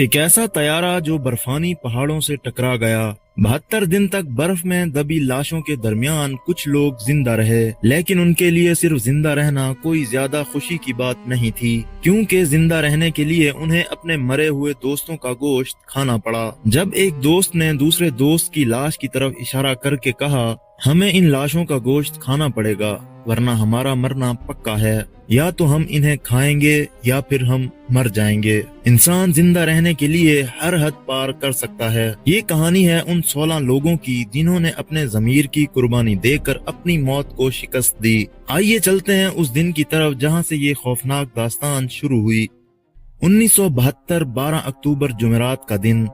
एक ऐसा तैयारा जो बर्फानी पहाड़ों से टकरा गया। 72 दिन तक बर्फ में दबी लाशों के दरमियान कुछ लोग जिंदा रहे, लेकिन उनके लिए सिर्फ जिंदा रहना कोई ज्यादा खुशी की बात नहीं थी, क्योंकि जिंदा रहने के लिए उन्हें अपने मरे हुए दोस्तों का गोश्त खाना पड़ा। जब एक दोस्त ने दूसरे दोस्त की लाश की तरफ इशारा करके कहा, हमें इन लाशों का गोश्त खाना पड़ेगा वरना हमारा मरना पक्का है, या तो हम इन्हें खाएंगे या फिर हम मर जाएंगे। इंसान जिंदा रहने के लिए हर हद पार कर सकता है। ये कहानी है उन 16 लोगों की जिन्होंने अपने ज़मीर की कुर्बानी देकर अपनी मौत को शिकस्त दी। आइए चलते हैं उस दिन की तरफ जहां से ये खौफनाक दास्तान शुरू हुई। 1972 12 अक्टूबर जुमेरात का दिन।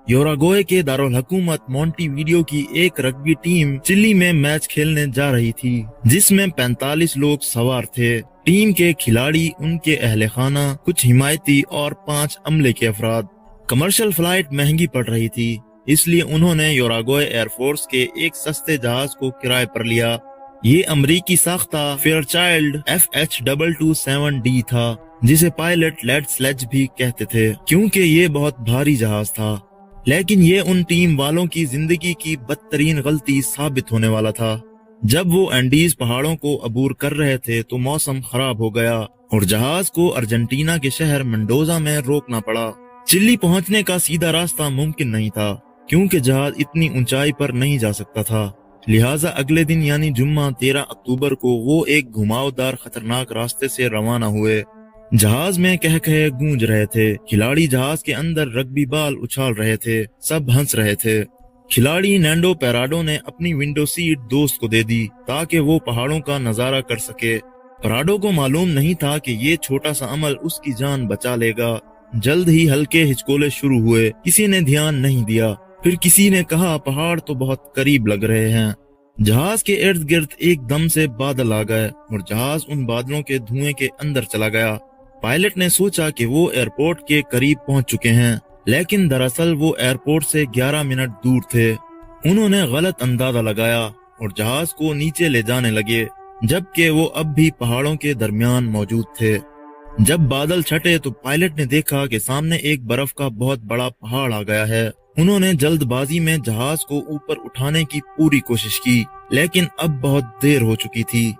योरागोए के दारुल हुकूमत मोंटेवीडियो की एक रग्बी टीम चिली में मैच खेलने जा रही थी, जिसमें 45 लोग सवार थे। टीम के खिलाड़ी, उनके अहले खाना, कुछ हिमायती और 5 अमले के अफराद। कमर्शियल फ्लाइट महंगी पड़ रही थी, इसलिए उन्होंने योरागोए एयरफोर्स के एक सस्ते जहाज को किराए पर लिया। ये अमरीकी साख्ता फेयरचाइल्ड FH227D था, जिसे पायलट लेड स्लेज भी कहते थे, क्योंकि ये बहुत भारी जहाज था। लेकिन ये उन टीम वालों की जिंदगी की बदतरीन गलती साबित होने वाला था। जब वो एंडीज पहाड़ों को अबूर कर रहे थे तो मौसम खराब हो गया और जहाज को अर्जेंटीना के शहर मेंडोजा में रोकना पड़ा। चिली पहुंचने का सीधा रास्ता मुमकिन नहीं था, क्योंकि जहाज इतनी ऊंचाई पर नहीं जा सकता था। लिहाजा अगले दिन यानी जुम्मा 13 अक्टूबर को वो एक घुमावदार खतरनाक रास्ते से रवाना हुए। जहाज में कह कहे गूंज रहे थे, खिलाड़ी जहाज के अंदर रग्बी बाल उछाल रहे थे, सब हंस रहे थे। खिलाड़ी नैंडो पेराडो ने अपनी विंडो सीट दोस्त को दे दी ताकि वो पहाड़ों का नजारा कर सके। पेराडो को मालूम नहीं था कि ये छोटा सा अमल उसकी जान बचा लेगा। जल्द ही हल्के हिचकोले शुरू हुए, किसी ने ध्यान नहीं दिया। फिर किसी ने कहा, पहाड़ तो बहुत करीब लग रहे हैं। जहाज के इर्द गिर्द एकदम से बादल आ गए और जहाज उन बादलों के धुएं के अंदर चला गया। पायलट ने सोचा कि वो एयरपोर्ट के करीब पहुंच चुके हैं, लेकिन दरअसल वो एयरपोर्ट से 11 मिनट दूर थे। उन्होंने गलत अंदाजा लगाया और जहाज को नीचे ले जाने लगे, जबकि वो अब भी पहाड़ों के दरमियान मौजूद थे। जब बादल छटे तो पायलट ने देखा कि सामने एक बर्फ का बहुत बड़ा पहाड़ आ गया है। उन्होंने जल्दबाजी में जहाज को ऊपर उठाने की पूरी कोशिश की, लेकिन अब बहुत देर हो चुकी थी।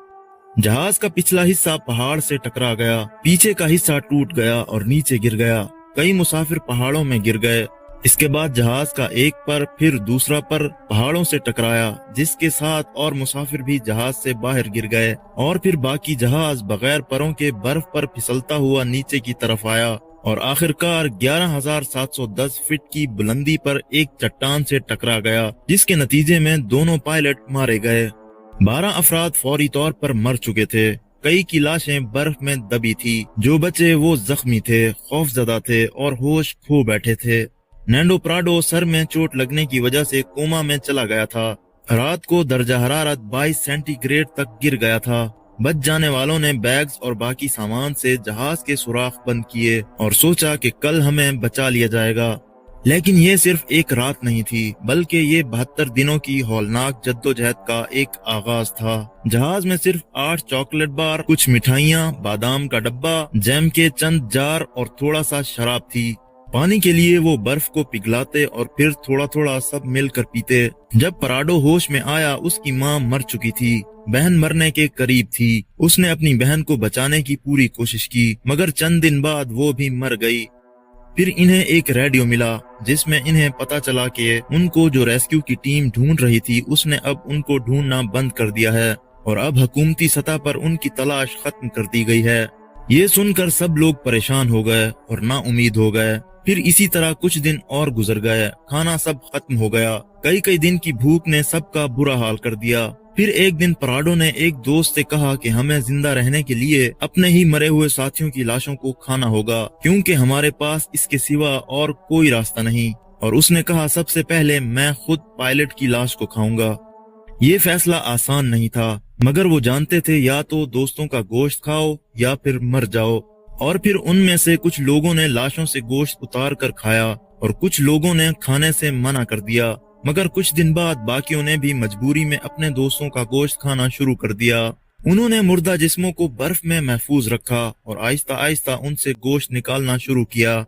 जहाज का पिछला हिस्सा पहाड़ से टकरा गया, पीछे का हिस्सा टूट गया और नीचे गिर गया। कई मुसाफिर पहाड़ों में गिर गए। इसके बाद जहाज का एक पर फिर दूसरा पर पहाड़ों से टकराया, जिसके साथ और मुसाफिर भी जहाज से बाहर गिर गए और फिर बाकी जहाज बगैर परों के बर्फ पर फिसलता हुआ नीचे की तरफ आया और आखिरकार 11,710 फीट की बुलंदी पर एक चट्टान से टकरा गया, जिसके नतीजे में दोनों पायलट मारे गए। 12 अफराद फौरी तौर पर मर चुके थे। कई की लाशें बर्फ में दबी थी। जो बचे वो जख्मी थे, खौफजदा थे और होश खो बैठे थे। नैंडो प्राडो सर में चोट लगने की वजह से कोमा में चला गया था। रात को दर्जा हरारत 22 सेंटीग्रेड तक गिर गया था। बच जाने वालों ने बैग्स और बाकी सामान से जहाज के सुराख बंद किए और सोचा कि कल हमें बचा लिया जाएगा। लेकिन ये सिर्फ एक रात नहीं थी, बल्कि ये 72 दिनों की हौलनाक जद्दोजहद का एक आगाज था। जहाज में सिर्फ 8 चॉकलेट बार, कुछ मिठाइयाँ, बादाम का डब्बा, जैम के चंद जार और थोड़ा सा शराब थी। पानी के लिए वो बर्फ को पिघलाते और फिर थोड़ा थोड़ा सब मिलकर पीते। जब पराडो होश में आया, उसकी माँ मर चुकी थी। बहन मरने के करीब थी। उसने अपनी बहन को बचाने की पूरी कोशिश की, मगर चंद दिन बाद वो भी मर गई। फिर इन्हें एक रेडियो मिला, जिसमें इन्हें पता चला कि उनको जो रेस्क्यू की टीम ढूंढ रही थी, उसने अब उनको ढूंढना बंद कर दिया है और अब हुकूमती सतह पर उनकी तलाश खत्म कर दी गई है। ये सुनकर सब लोग परेशान हो गए और ना उम्मीद हो गए। फिर इसी तरह कुछ दिन और गुजर गए। खाना सब खत्म हो गया। कई दिन की भूख ने सबका बुरा हाल कर दिया। फिर एक दिन पराडो ने एक दोस्त से कहा कि हमें जिंदा रहने के लिए अपने ही मरे हुए साथियों की लाशों को खाना होगा, क्योंकि हमारे पास इसके सिवा और कोई रास्ता नहीं। और उसने कहा, सबसे पहले मैं खुद पायलट की लाश को खाऊंगा। ये फैसला आसान नहीं था, मगर वो जानते थे या तो दोस्तों का गोश्त खाओ या फिर मर जाओ। और फिर उनमें से कुछ लोगों ने लाशों से गोश्त उतार कर खाया और कुछ लोगों ने खाने से मना कर दिया। मगर कुछ दिन बाद बाकियों ने भी मजबूरी में अपने दोस्तों का गोश्त खाना शुरू कर दिया। उन्होंने मुर्दा जिस्मों को बर्फ में महफूज रखा और आहिस्ता आहिस्ता उनसे गोश्त निकालना शुरू किया।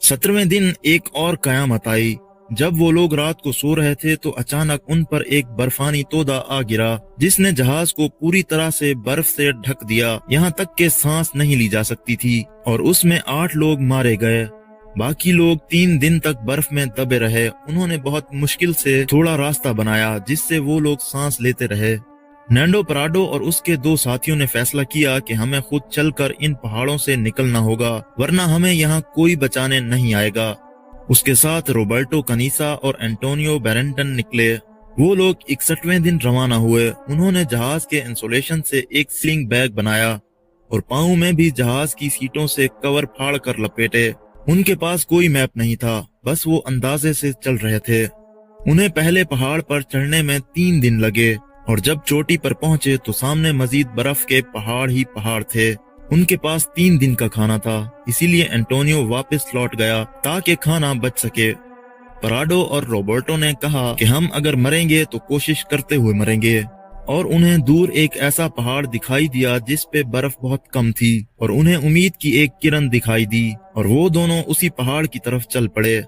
17वें दिन एक और कयामत आई। जब वो लोग रात को सो रहे थे तो अचानक उन पर एक बर्फानी तोदा आ गिरा, जिसने जहाज को पूरी तरह से बर्फ से ढक दिया, यहाँ तक कि सांस नहीं ली जा सकती थी। और उसमें 8 लोग मारे गए। बाकी लोग 3 दिन तक बर्फ में दबे रहे। उन्होंने बहुत मुश्किल से थोड़ा रास्ता बनाया जिससे वो लोग सांस लेते रहे। नैंडो पराडो और उसके 2 साथियों ने फैसला किया कि हमें खुद चलकर इन पहाड़ों से निकलना होगा, वरना हमें यहाँ कोई बचाने नहीं आएगा। उसके साथ रोबर्टो कनीसा और एंटोनियो बेरेंटन निकले। वो लोग 61वें दिन रवाना हुए। उन्होंने जहाज के इंसुलेशन से एक स्लिंग बैग बनाया और पाँव में भी जहाज की सीटों से कवर फाड़ कर लपेटे। उनके पास कोई मैप नहीं था, बस वो अंदाजे से चल रहे थे। उन्हें पहले पहाड़ पर चढ़ने में 3 दिन लगे और जब चोटी पर पहुंचे तो सामने मजीद बर्फ के पहाड़ ही पहाड़ थे। उनके पास 3 दिन का खाना था, इसीलिए एंटोनियो वापस लौट गया ताकि खाना बच सके। पराडो और रोबर्टो ने कहा कि हम अगर मरेंगे तो कोशिश करते हुए मरेंगे। और उन्हें दूर एक ऐसा पहाड़ दिखाई दिया जिस पे बर्फ बहुत कम थी और उन्हें उम्मीद की एक किरण दिखाई दी और वो दोनों उसी पहाड़ की तरफ चल पड़े।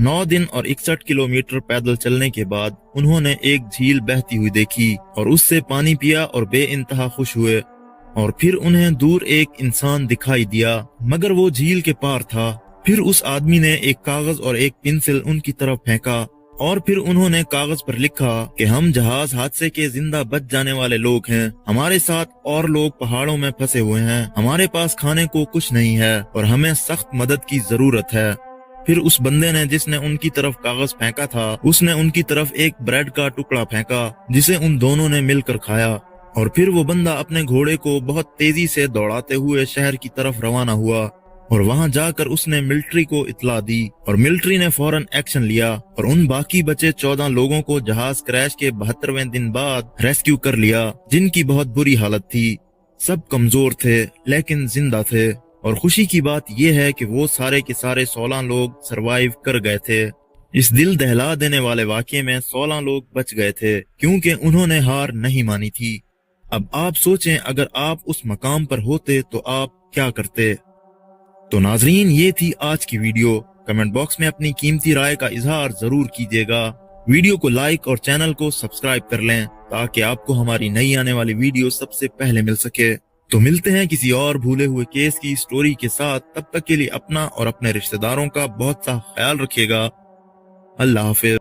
9 दिन और 61 किलोमीटर पैदल चलने के बाद उन्होंने एक झील बहती हुई देखी और उससे पानी पिया और बेइंतहा खुश हुए। और फिर उन्हें दूर एक इंसान दिखाई दिया, मगर वो झील के पार था। फिर उस आदमी ने एक कागज और एक पेंसिल उनकी तरफ फेंका और फिर उन्होंने कागज पर लिखा कि हम जहाज हादसे के जिंदा बच जाने वाले लोग हैं। हमारे साथ और लोग पहाड़ों में फंसे हुए हैं। हमारे पास खाने को कुछ नहीं है और हमें सख्त मदद की जरूरत है। फिर उस बंदे ने जिसने उनकी तरफ कागज फेंका था, उसने उनकी तरफ एक ब्रेड का टुकड़ा फेंका जिसे उन दोनों ने मिलकर खाया। और फिर वो बंदा अपने घोड़े को बहुत तेजी से दौड़ाते हुए शहर की तरफ रवाना हुआ और वहां जाकर उसने मिलिट्री को इत्तला दी और मिलिट्री ने फौरन एक्शन लिया और उन बाकी बचे 14 लोगों को जहाज क्रैश के 72वें दिन बाद रेस्क्यू कर लिया, जिनकी बहुत बुरी हालत थी। सब कमजोर थे लेकिन जिंदा थे और खुशी की बात यह है कि वो सारे के सारे 16 लोग सरवाइव कर गए थे। इस दिल दहला देने वाले वाकये में 16 लोग बच गए थे क्योंकि उन्होंने हार नहीं मानी थी। अब आप सोचें, अगर आप उस मकाम पर होते तो आप क्या करते? तो नाजरीन, ये थी आज की वीडियो। कमेंट बॉक्स में अपनी कीमती राय का इजहार जरूर कीजिएगा। वीडियो को लाइक और चैनल को सब्सक्राइब कर लें ताकि आपको हमारी नई आने वाली वीडियो सबसे पहले मिल सके। तो मिलते हैं किसी और भूले हुए केस की स्टोरी के साथ। तब तक के लिए अपना और अपने रिश्तेदारों का बहुत सा ख्याल रखिएगा। अल्लाह हाफिज।